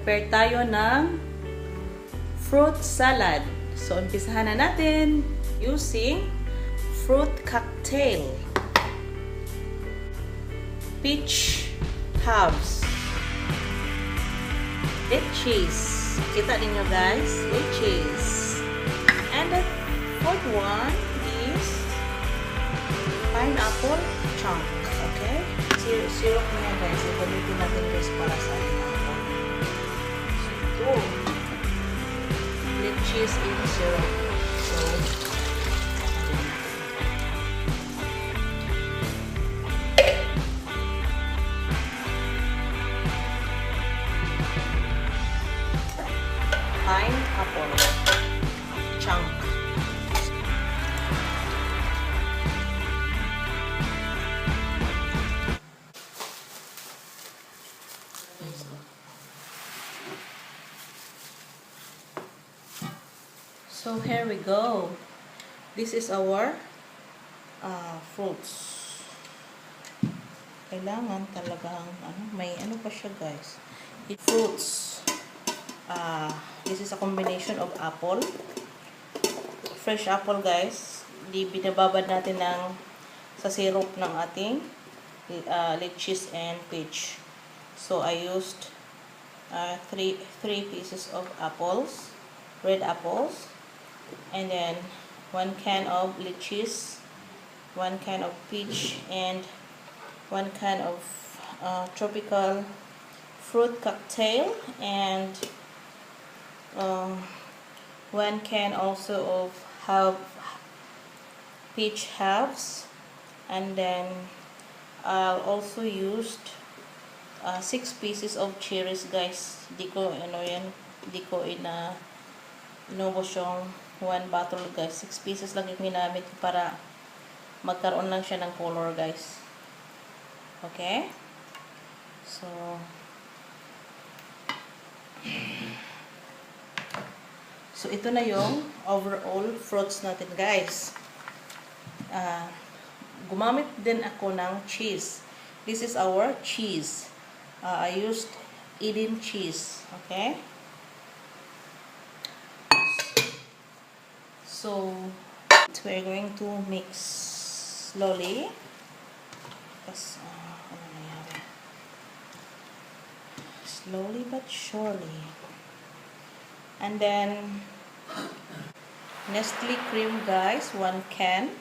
Mag-prepare tayo ng fruit salad. So, umpisahan na natin using fruit cocktail. Peach halves. Lychees. Kita ninyo guys, lychees. And the fourth one is pineapple chunk. Okay? Syrup niya guys. Gamitin natin guys para sa pineapple. So, lychees in syrup. So, pineapple chunk. So here we go. This is our fruits. Kailangan talagang may pa siya guys. Fruits. This is a combination of apple. Fresh apple guys. Binababad natin sa syrup ng ating lychees and peach. So I used three pieces of apples, red apples, and then 1 can of lychees, 1 can of peach, and 1 can of tropical fruit cocktail, and 1 can also of peach halves, and then I'll also used 6 pieces of cherries guys. Di ko inubos yung 1 bottle guys. 6 pieces lang yung ginamit para magkaroon lang siya ng color guys. Okay? So ito na yung overall fruits natin guys. Gumamit din ako ng cheese. This is our cheese. I used Eden cheese. Okay? So we're going to mix slowly. Slowly but surely. And then Nestle cream guys, 1 can.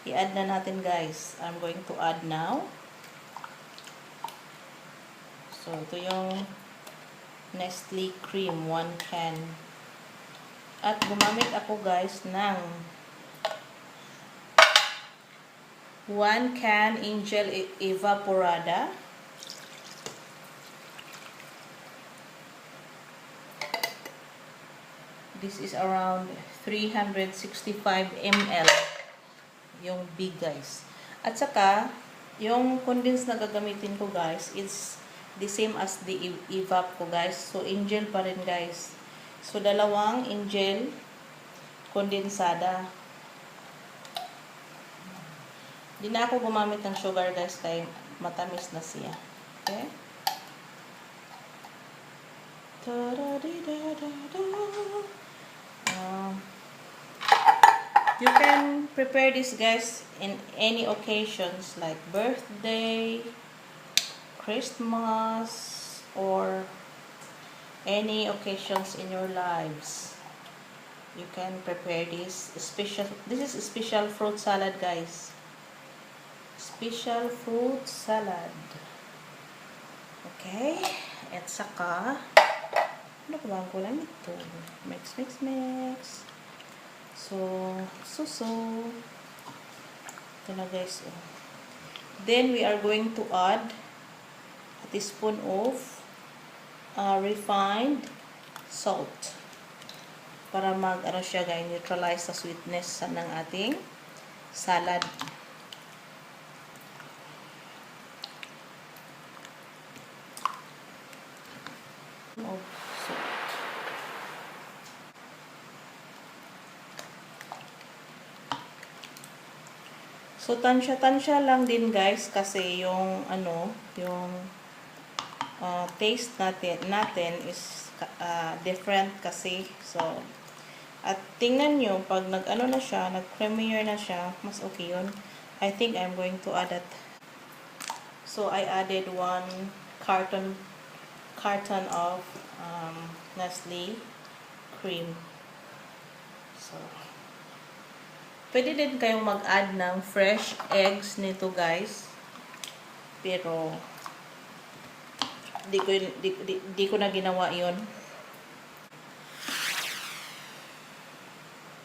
I-add na natin guys. I'm going to add now. So ito yung Nestle cream, 1 can. At gumamit ako guys ng 1 can Angel Evaporada. This is around 365 ml. Yung big guys. At saka, yung condensed na gagamitin ko guys is the same as the evap ko guys. So, Angel pa rin guys. So, 2 Angel kondensada. Di na ako gumamit ng sugar guys kaya matamis na siya. Okay? You can prepare this guys in any occasions like birthday, Christmas, or any occasions in your lives. You can prepare this special. This is a special fruit salad guys. Special fruit salad. Okay? At saka ano ba ang kulang nito? Mix. So. Ito na guys. Then we are going to add a teaspoon of refined salt. Para siya guys, neutralize sa sweetness ng ating salad. So, tansya lang din guys kasi yung taste natin is different kasi. So, at tingnan nyo, pag nag-ano na siya, nag-creamier na siya, mas okay yun. I think I'm going to add that. So, I added 1 carton of Nestle cream. So, pwede din kayong mag-add ng fresh eggs nito, guys. Pero, di ko na ginawa yon.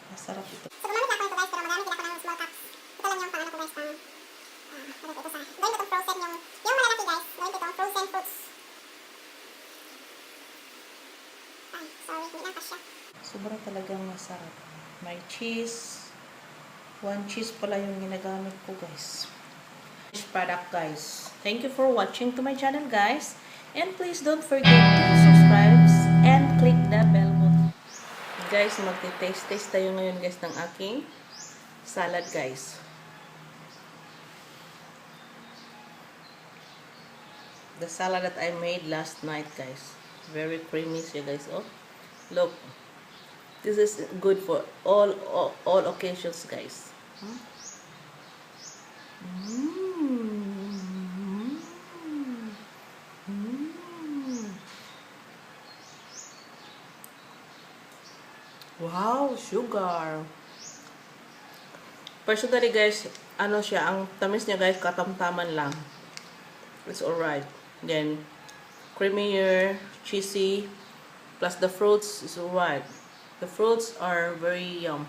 Masarap ito. So, gumamit ako ito guys, pero magamit din ako ng small cups. Ito lang yung pang ano ko guys, pang ito sa, gawin ko itong frozen yung malalaki guys, gawin ko itong frozen fruits. Ay, sorry, hindi na kasya. Sobra talagang masarap. May cheese. 1 cheese pala yung ginagamit ko guys. This product guys. Thank you for watching to my channel guys. And please don't forget to subscribe and click the bell button. Guys, magte-taste tayo ngayon guys ng aking salad guys. The salad that I made last night guys. Very creamy siya guys. Oh, look. This is good for all occasions guys. Wow, sugar. Personally guys, ano siya, ang tamis niya guys, katamtaman lang. It's alright. Then, creamier, cheesy, plus the fruits is alright. The fruits are very yum.